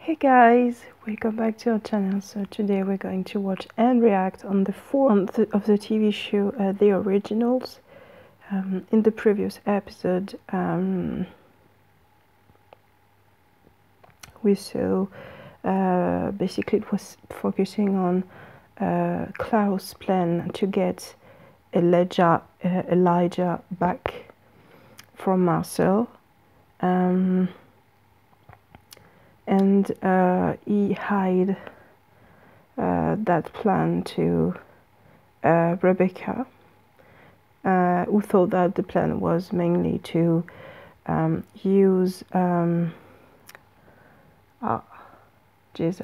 Hey guys, welcome back to our channel. So today we're going to watch and react on the fourth of the TV show The Originals. In the previous episode we saw basically it was focusing on Klaus' plan to get Elijah back from Marcel. And he hid that plan to Rebecca, who thought that the plan was mainly to use I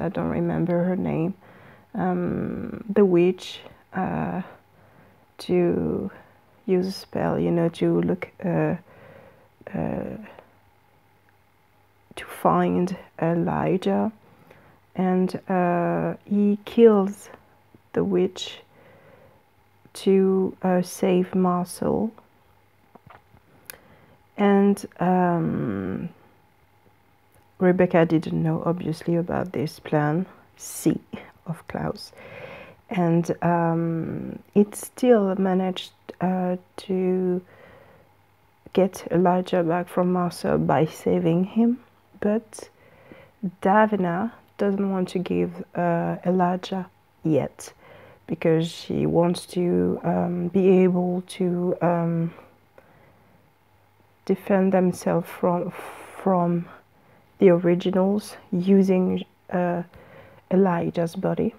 don't remember her name, the witch, to use a spell, to look to find Elijah, and he kills the witch to save Marcel. And Rebecca didn't know obviously about this plan C of Klaus, and it still managed to get Elijah back from Marcel by saving him. But Davina doesn't want to give Elijah yet, because she wants to be able to defend themselves from the originals using Elijah's body.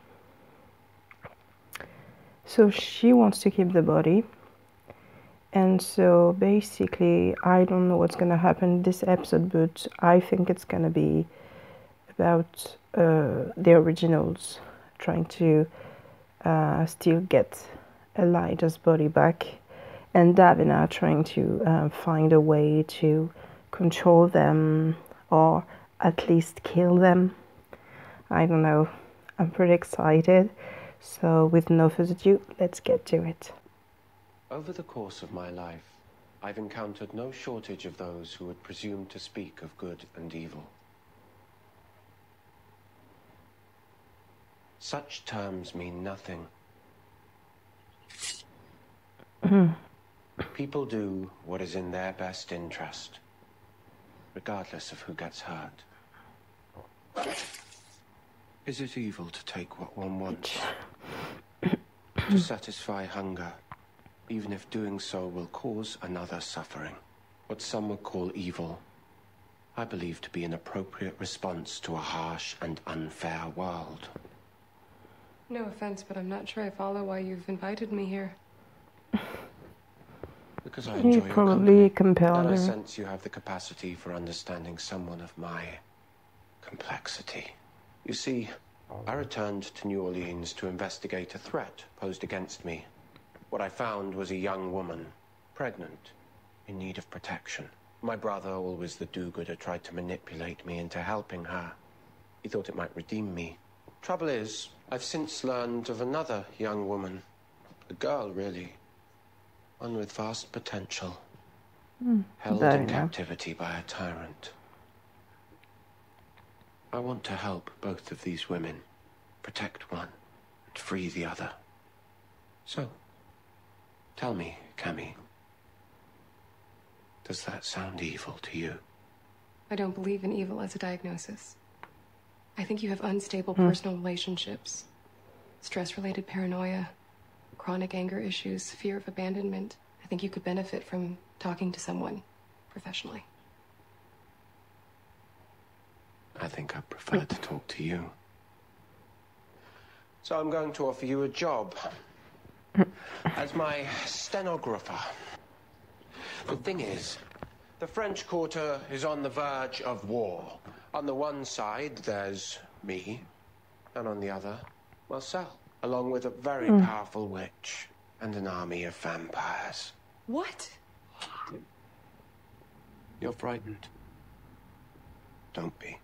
So she wants to keep the body. And so basically, I don't know what's going to happen this episode, but I think it's going to be about the originals trying to still get Elijah's body back, and Davina trying to find a way to control them, or at least kill them. I don't know. I'm pretty excited. So with no further ado, let's get to it. Over the course of my life, I've encountered no shortage of those who would presume to speak of good and evil. Such terms mean nothing. People do what is in their best interest, regardless of who gets hurt. Is it evil to take what one wants? To satisfy hunger, even if doing so will cause another suffering? What some would call evil, I believe to be an appropriate response to a harsh and unfair world. No offense, but I'm not sure I follow why you've invited me here. Because I enjoy your probably company, and I her. sense you have the capacity for understanding someone of my complexity. You see, I returned to New Orleans to investigate a threat posed against me. What I found was a young woman, pregnant, in need of protection. My brother, always the do-gooder, tried to manipulate me into helping her. He thought it might redeem me. Trouble is, I've since learned of another young woman. A girl, really. One with vast potential. Held in captivity by a tyrant. I want to help both of these women. Protect one and free the other. So, tell me, Cammy, does that sound evil to you? I don't believe in evil as a diagnosis. I think you have unstable personal relationships, stress-related paranoia, chronic anger issues, fear of abandonment. I think you could benefit from talking to someone professionally. I think I prefer to talk to you. So I'm going to offer you a job as my stenographer. The thing is, the French Quarter is on the verge of war. On the one side, there's me, and on the other, Marcel, along with a very powerful witch and an army of vampires. What? You're frightened. Don't be.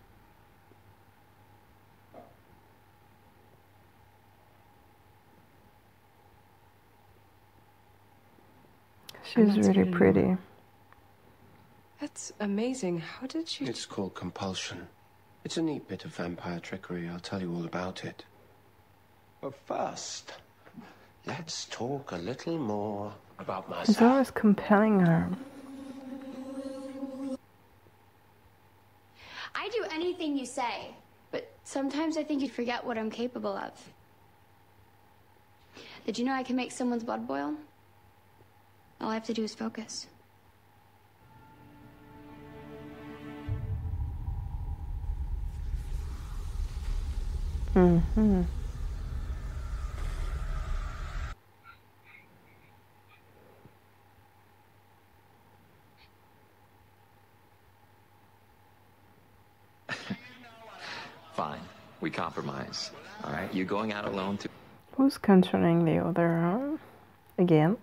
She's really pretty. That's amazing. How did she... It's called compulsion. It's a neat bit of vampire trickery. I'll tell you all about it. But first, let's talk a little more about He's myself. always compelling her. I do anything you say, but sometimes I think you'd forget what I'm capable of. Did you know I can make someone's blood boil? All I have to do is focus. Mm-hmm. Fine. We compromise. All right? You're going out alone to... Who's controlling the other? Again?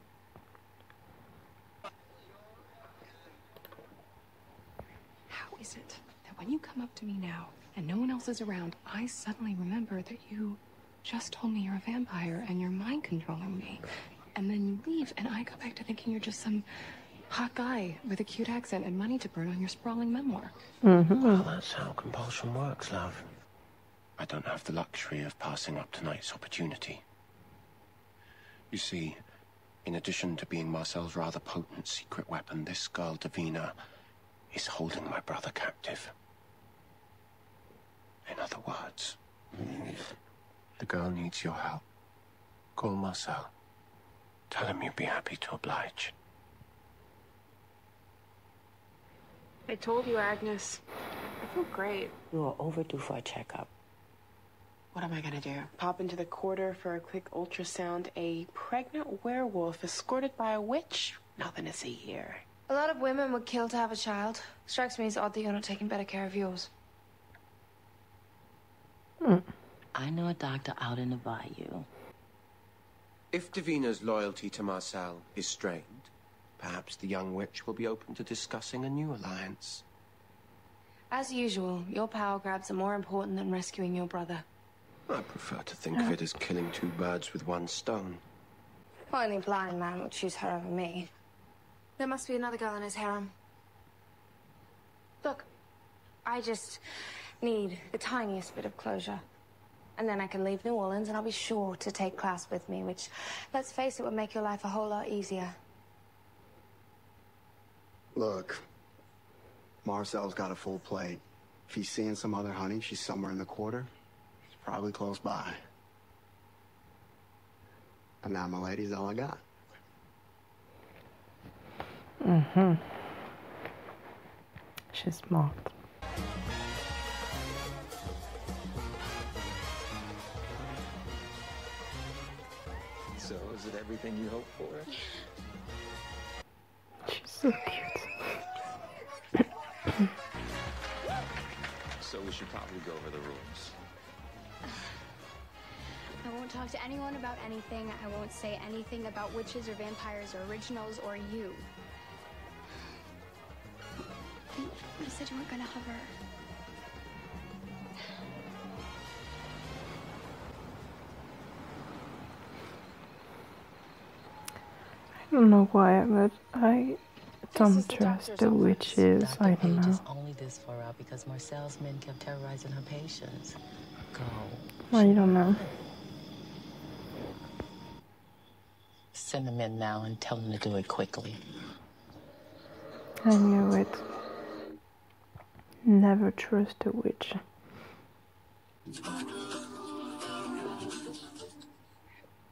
How is it that when you come up to me now and no one else is around, I suddenly remember that you just told me you're a vampire and you're mind controlling me? And then you leave and I go back to thinking you're just some hot guy with a cute accent and money to burn on your sprawling memoir. Mm-hmm. Well, that's how compulsion works, love. I don't have the luxury of passing up tonight's opportunity. You see, in addition to being Marcel's rather potent secret weapon, this girl, Davina, is holding my brother captive. In other words, the girl needs your help. Call Marcel. Tell him you'd be happy to oblige. I told you, Agnes. I feel great. You are overdue for a checkup. What am I gonna do? Pop into the quarter for a quick ultrasound? A pregnant werewolf escorted by a witch? Nothing to see here. A lot of women would kill to have a child. Strikes me as odd that you're not taking better care of yours. I know a doctor out in the bayou. If Davina's loyalty to Marcel is strained, perhaps the young witch will be open to discussing a new alliance. As usual, your power grabs are more important than rescuing your brother. I prefer to think of it as killing two birds with one stone. Well, any blind man would choose her over me. There must be another girl in his harem. Look, I just need the tiniest bit of closure. And then I can leave New Orleans and I'll be sure to take class with me, which, let's face it, would make your life a whole lot easier. Look, Marcel's got a full plate. If he's seeing some other honey, she's somewhere in the quarter. She's probably close by. And now, my lady's all I got. Mm-hmm. She's smart. So, is it everything you hoped for? She's so cute. So we should probably go over the rules. I won't talk to anyone about anything. I won't say anything about witches or vampires or originals or you. You said you weren't gonna hover. I don't know why, but I don't trust the witches. I don't know. Is only this far out because Marcel's men kept terrorizing her patients. Go. I don't know. Send them in now and tell them to do it quickly. I knew it. Never trust a witch.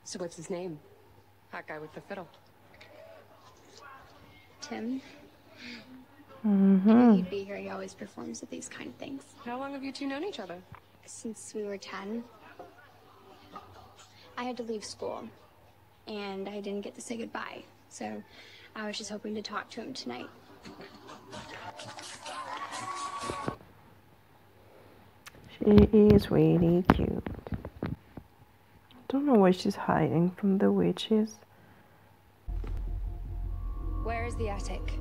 So what's his name? That guy with the fiddle. Tim? Mm-hmm. He'd be here. He always performs at these kind of things. How long have you two known each other? Since we were 10. I had to leave school, and I didn't get to say goodbye. So I was just hoping to talk to him tonight. She is really cute. I don't know why she's hiding from the witches. Where is the attic?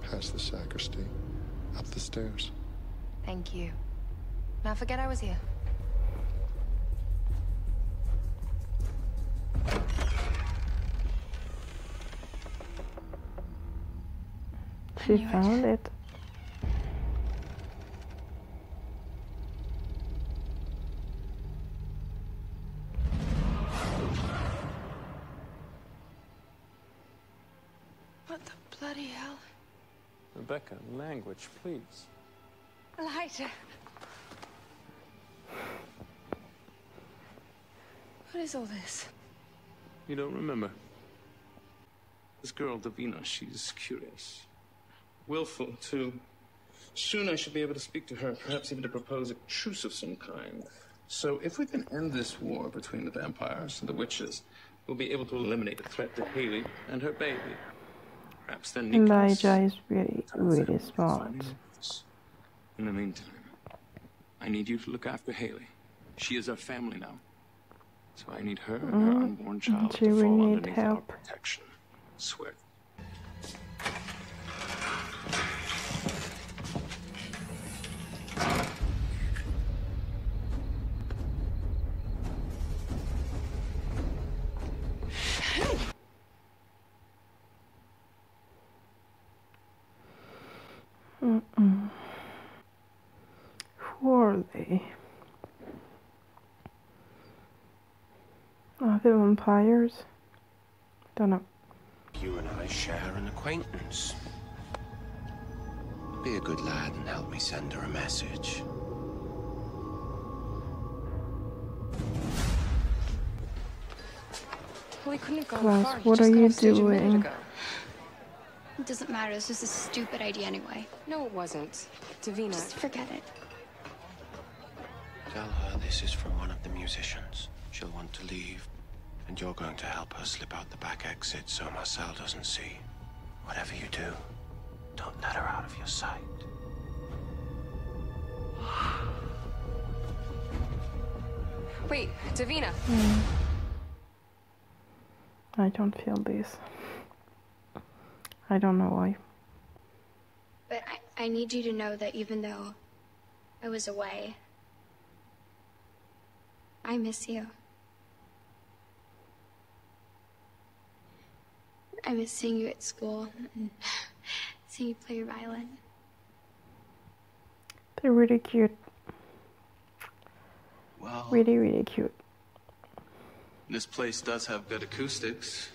Past the sacristy, up the stairs. Thank you. Now forget I was here. She found it. bloody hell. Rebecca, language, please. Elijah. What is all this? You don't remember? This girl, Davina, she's curious. Willful, too. Soon I should be able to speak to her, perhaps even to propose a truce of some kind. So if we can end this war between the vampires and the witches, we'll be able to eliminate the threat to Haley and her baby. Perhaps then Elijah is really smart. In the meantime, I need you to look after Haley. She is our family now. So I need her and her unborn child to fall underneath our protection. Swear. Poorly. Are they vampires? Don't know. You and I share an acquaintance. Be a good lad and help me send her a message. Well, he couldn't have gone Klaus, far. He what just are got you off stage a minute doing? ago. It doesn't matter. It's just a stupid idea anyway. No, it wasn't. Davina. Just forget it. Tell her this is from one of the musicians. She'll want to leave, and you're going to help her slip out the back exit so Marcel doesn't see. Whatever you do, don't let her out of your sight. Wait, Davina. I don't feel this. I don't know why. But I need you to know that even though I was away, I miss you. I miss seeing you at school and seeing you play your violin. They're really cute. Well, Really, really cute. this place does have good acoustics.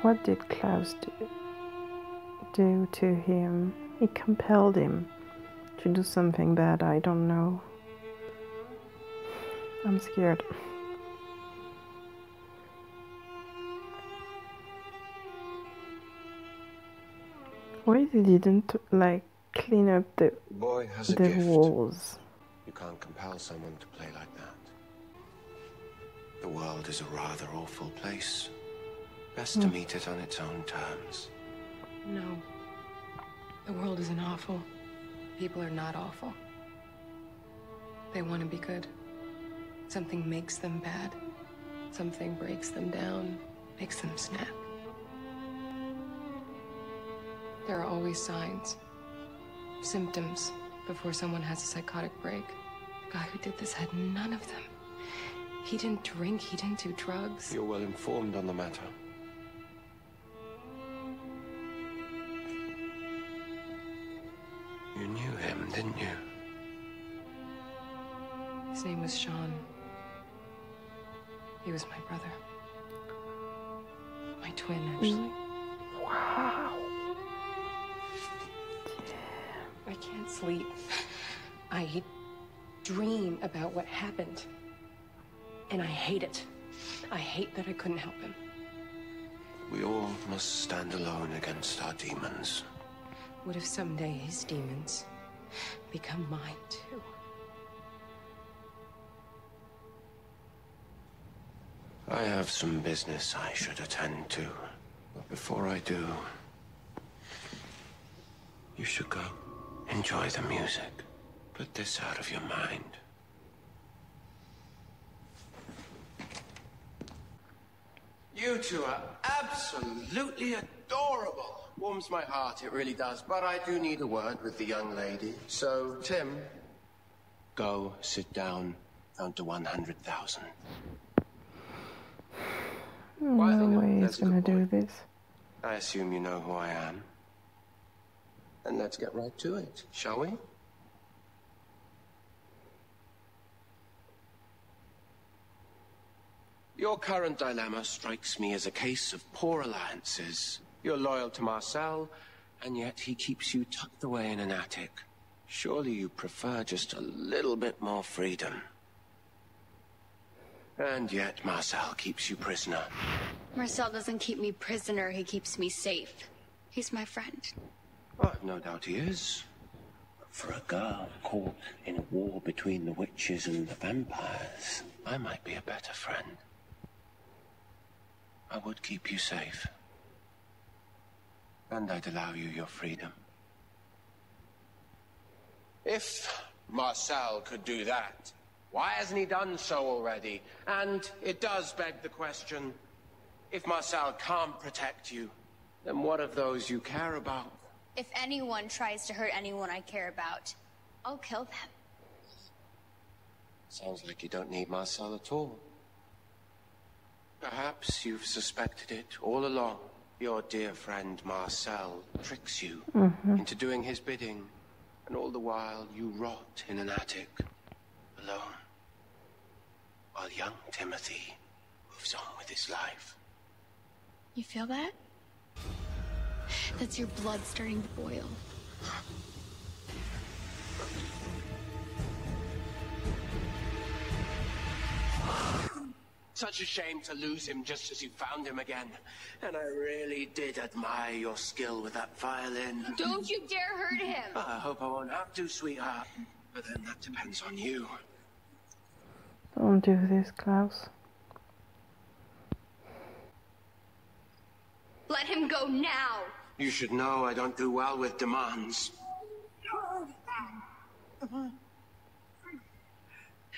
What did Klaus do to him? He compelled him to do something bad. I don't know. I'm scared. Why they didn't like clean up the Boy has a the gift. walls? You can't compel someone to play like that. The world is a rather awful place. Best to meet it on its own terms. No. The world isn't awful. People are not awful. They want to be good. Something makes them bad. Something breaks them down, makes them snap. There are always signs, symptoms, before someone has a psychotic break. The guy who did this had none of them. He didn't drink, he didn't do drugs. You're well informed on the matter. You knew him, didn't you? His name was Sean. He was my brother. My twin, actually. Wow. I can't sleep. I dream about what happened. And I hate it. I hate that I couldn't help him. We all must stand alone against our demons. What if someday his demons become mine, too? I have some business I should attend to. But before I do, you should go. Enjoy the music. Put this out of your mind. You two are absolutely adorable. Warms my heart, it really does. But I do need a word with the young lady. So, Tim, go sit down to 100,000. No way he's gonna do this. I assume you know who I am. And let's get right to it, shall we? Your current dilemma strikes me as a case of poor alliances. You're loyal to Marcel, and yet he keeps you tucked away in an attic. Surely you prefer just a little bit more freedom. And yet Marcel keeps you prisoner. Marcel doesn't keep me prisoner, he keeps me safe. He's my friend. Oh, no doubt he is. But for a girl caught in a war between the witches and the vampires, I might be a better friend. I would keep you safe. And I'd allow you your freedom. If Marcel could do that, why hasn't he done so already? And it does beg the question, if Marcel can't protect you, then what of those you care about? If anyone tries to hurt anyone I care about, I'll kill them. Sounds like you don't need Marcel at all. Perhaps you've suspected it all along. Your dear friend Marcel tricks you into doing his bidding, and all the while you rot in an attic, alone, while young Timothy moves on with his life. You feel that? That's your blood starting to boil. Such a shame to lose him just as you found him again. And I really did admire your skill with that violin. Don't you dare hurt him! I hope I won't have to, sweetheart. But then that depends on you. Don't do this, Klaus. Let him go now! You should know I don't do well with demands.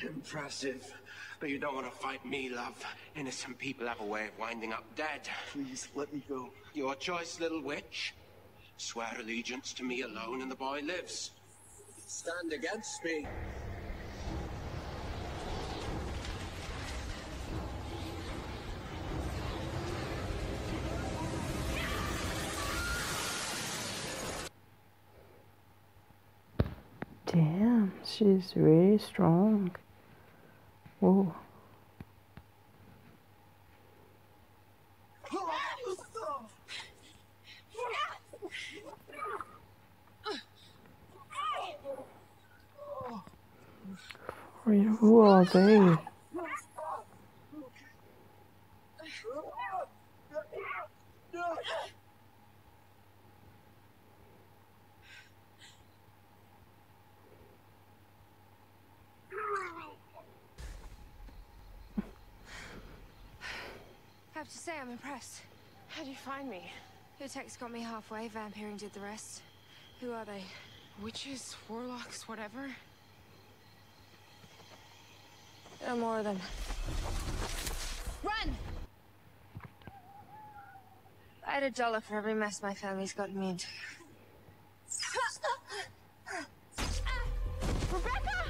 Impressive. But you don't want to fight me, love. Innocent people have a way of winding up dead. Please, let me go. Your choice, little witch. Swear allegiance to me alone and the boy lives. Stand against me. Damn, she's really strong. Whoa. Who are they? I have to say, I'm impressed. How'd you find me? Your text got me halfway, vampiring did the rest. Who are they? Witches, warlocks, whatever. There are more of them. Run! I had $1 for every mess my family's gotten me into. Rebecca!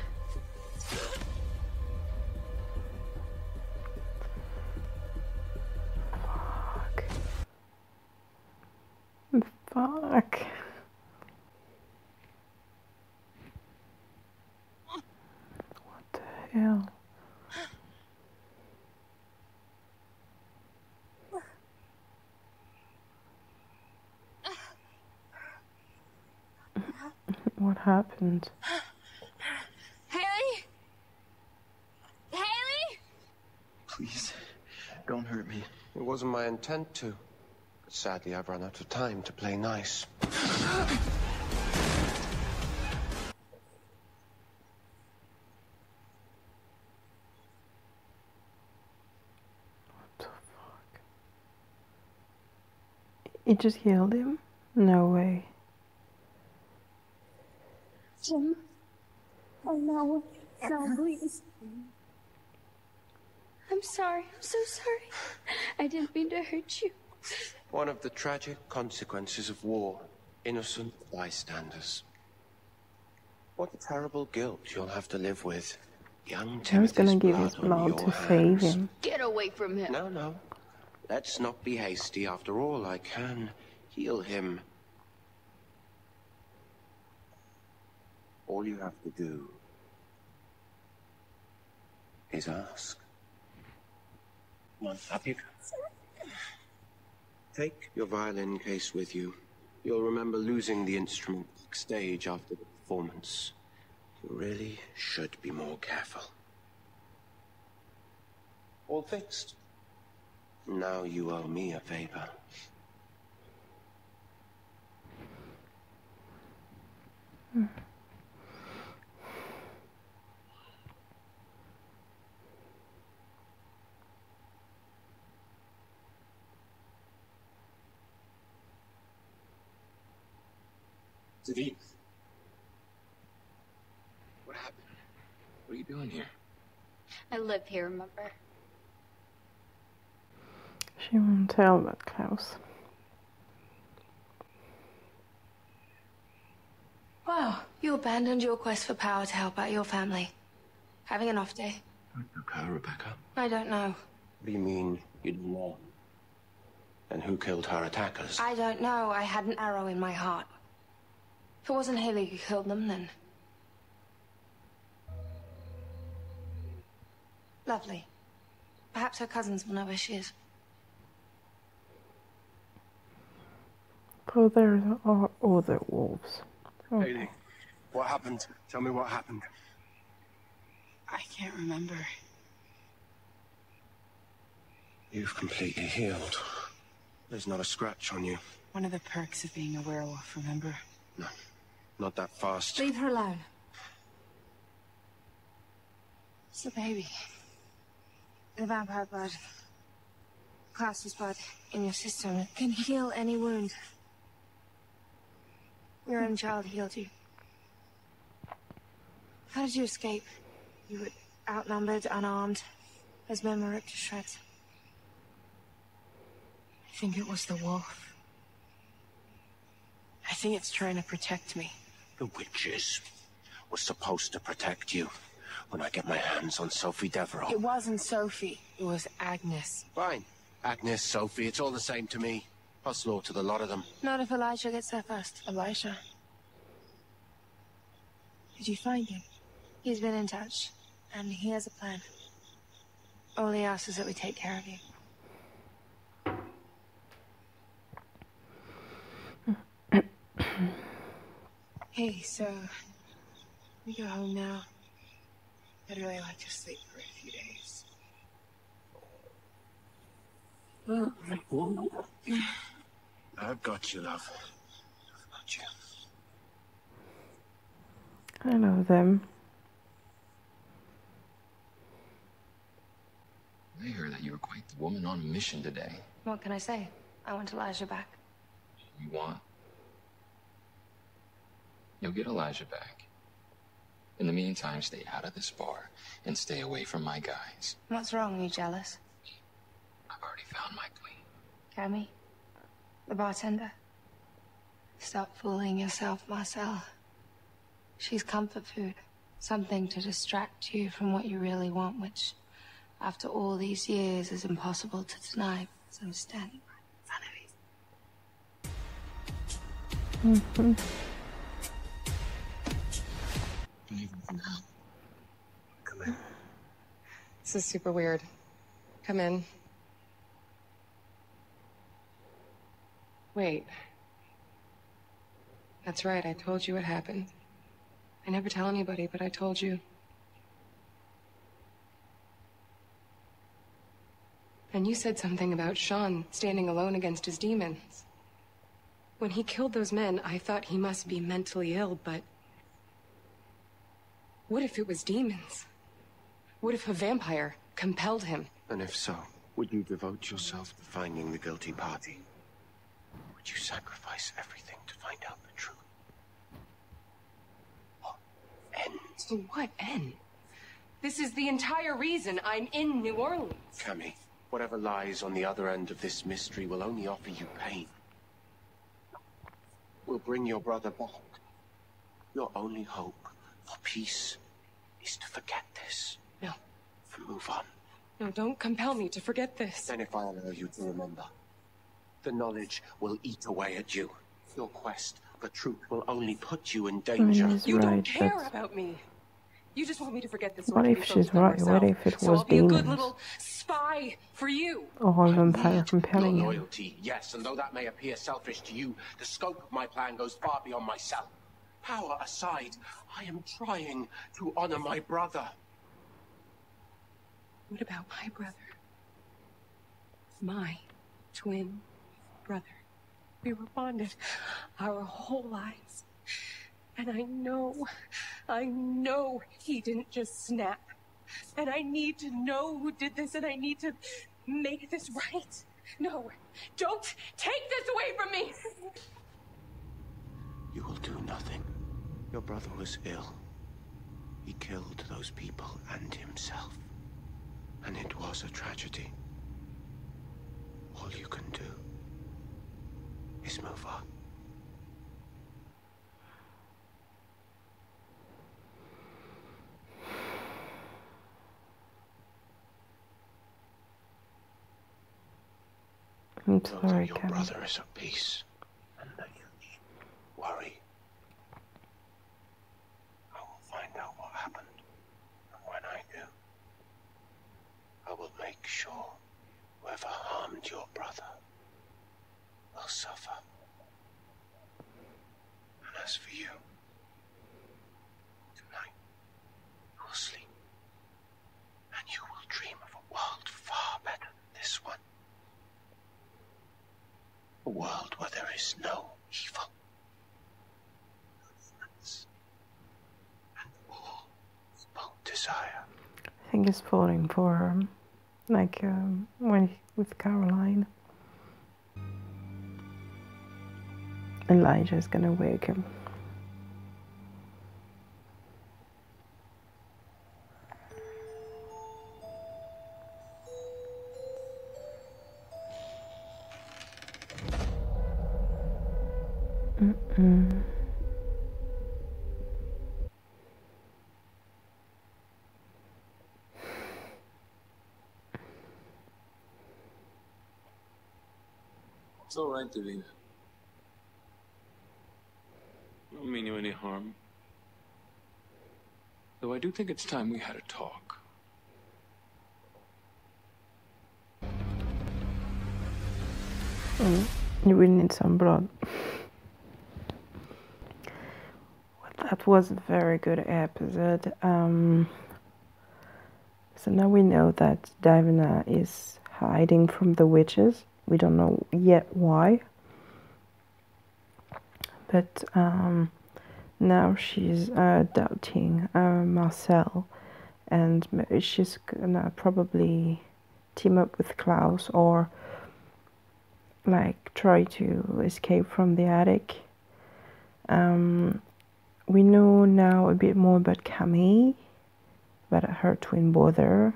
Fuck. What the hell? What happened? Haley? Haley? Please, don't hurt me. It wasn't my intent to. But sadly, I've run out of time to play nice. It just killed him? No way. Jim? Oh no. No, please. I'm sorry. I'm so sorry. I didn't mean to hurt you. One of the tragic consequences of war. Innocent bystanders. What terrible guilt you'll have to live with. Young I was gonna Timothy's give his blood on blood your to save hands. him. Get away from him. No, no. Let's not be hasty. After all, I can heal him. All you have to do is ask. Come on, up you go. Take your violin case with you. You'll remember losing the instrument backstage after the performance. You really should be more careful. All fixed. Now you owe me a favor. Steve. What happened? What are you doing here? I live here, remember? She won't tell that, Klaus. Wow, you abandoned your quest for power to help out your family. Having an off day? Who took her, Rebecca? I don't know. What do you mean you don't know? And who killed her attackers? I don't know. I had an arrow in my heart. If it wasn't Haley who killed them, then... Lovely. Perhaps her cousins will know where she is. So there are other wolves. Okay. Haley, what happened? Tell me what happened. I can't remember. You've completely healed. There's not a scratch on you. One of the perks of being a werewolf, remember? No, not that fast. Leave her alone. It's the baby. The vampire blood. Klaus's blood in your system. It can heal any wound. Your own child healed you. How did you escape? You were outnumbered, unarmed. Those men were ripped to shreds. I think it was the wolf. I think it's trying to protect me. The witches were supposed to protect you. When I get my hands on Sophie Devereux. It wasn't Sophie. It was Agnes. Fine. Agnes, Sophie, it's all the same to me. I'll slaughter the lot of them. Not if Elijah gets there first. Elijah? Did you find him? He's been in touch, and he has a plan. All he asks is that we take care of you. Hey, so... we go home now. I'd really like to sleep for a few days. I've got you, love. I've got you. I know them. I heard that you were quite the woman on a mission today. What can I say? I want Elijah back. You want? You'll get Elijah back. In the meantime, stay out of this bar and stay away from my guys. What's wrong? You jealous? I've already found my queen. Cammy? The bartender? Stop fooling yourself, Marcel. She's comfort food. Something to distract you from what you really want, which, after all these years, is impossible to deny. So I'm standing right in front of you. Come in. This is super weird. Come in. Wait. That's right, I told you what happened. I never tell anybody, but I told you. And you said something about Sean standing alone against his demons. When he killed those men, I thought he must be mentally ill, but... what if it was demons? What if a vampire compelled him? And if so, would you devote yourself to finding the guilty party? Would you sacrifice everything to find out the truth? What end? To what end? This is the entire reason I'm in New Orleans. Cammy, whatever lies on the other end of this mystery will only offer you pain. We'll bring your brother back. Your only hope for peace is to forget this. No. And move on. No, don't compel me to forget this. And if I allow you to remember, the knowledge will eat away at you. Your quest for truth will only put you in danger. You don't care about me. You just want me to forget this. What if she's right? What if it was I'll be a good demons? little spy for you. Or vampire Your compelling him. loyalty, yes, and though that may appear selfish to you, the scope of my plan goes far beyond myself. Power aside, I am trying to honor my brother. What about my brother? My twin brother. We were bonded our whole lives. And I know he didn't just snap. And I need to know who did this, and I need to make this right. No, don't take this away from me! You will do nothing. Your brother was ill. He killed those people and himself. And it was a tragedy. All you can do is move on. I'm Know sorry, that your Kevin. brother is at peace, and that you need worry. I will find out what happened, and when I do, I will make sure whoever harmed your brother will suffer. And as for you, tonight you will sleep, and you will dream of a world far better than this one. A world where there is no evil, no violence, and all full desire. I think he's falling for her, like when with Caroline. Elijah's gonna wake him. It's all right, Davina. I don't mean you any harm. Though I do think it's time we had a talk. You will need some blood. Well, that was a very good episode. So now we know that Davina is hiding from the witches. We don't know yet why. But now she's doubting Marcel. And she's gonna probably team up with Klaus or like try to escape from the attic. We know now a bit more about Camille, about her twin brother,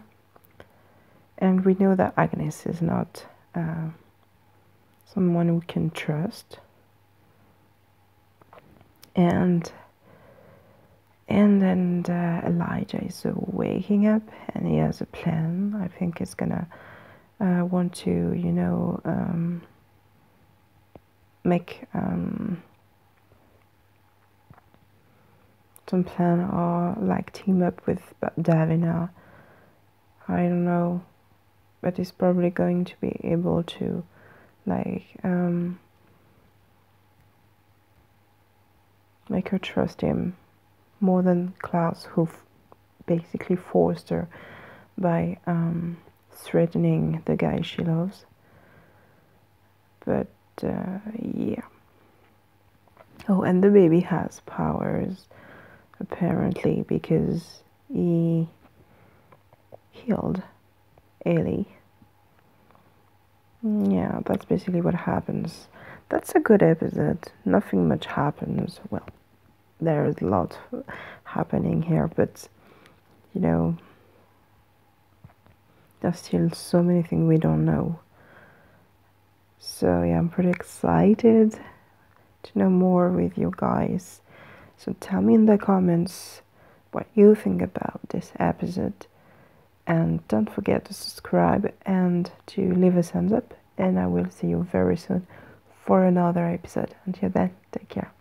and we know that Agnes is not someone we can trust. And then Elijah is waking up and he has a plan. I think he's gonna want to, you know, make some plan or like team up with Davina. I don't know, but he's probably going to be able to like make her trust him more than Klaus, who basically forced her by threatening the guy she loves. But yeah. Oh, and the baby has powers apparently because he healed Ellie. Yeah, that's basically what happens. That's a good episode. Nothing much happens. Well, there's a lot happening here, but you know, there's still so many things we don't know. So yeah, I'm pretty excited to know more with you guys. So tell me in the comments what you think about this episode. And don't forget to subscribe and to leave a thumbs up. And I will see you very soon for another episode. Until then, take care.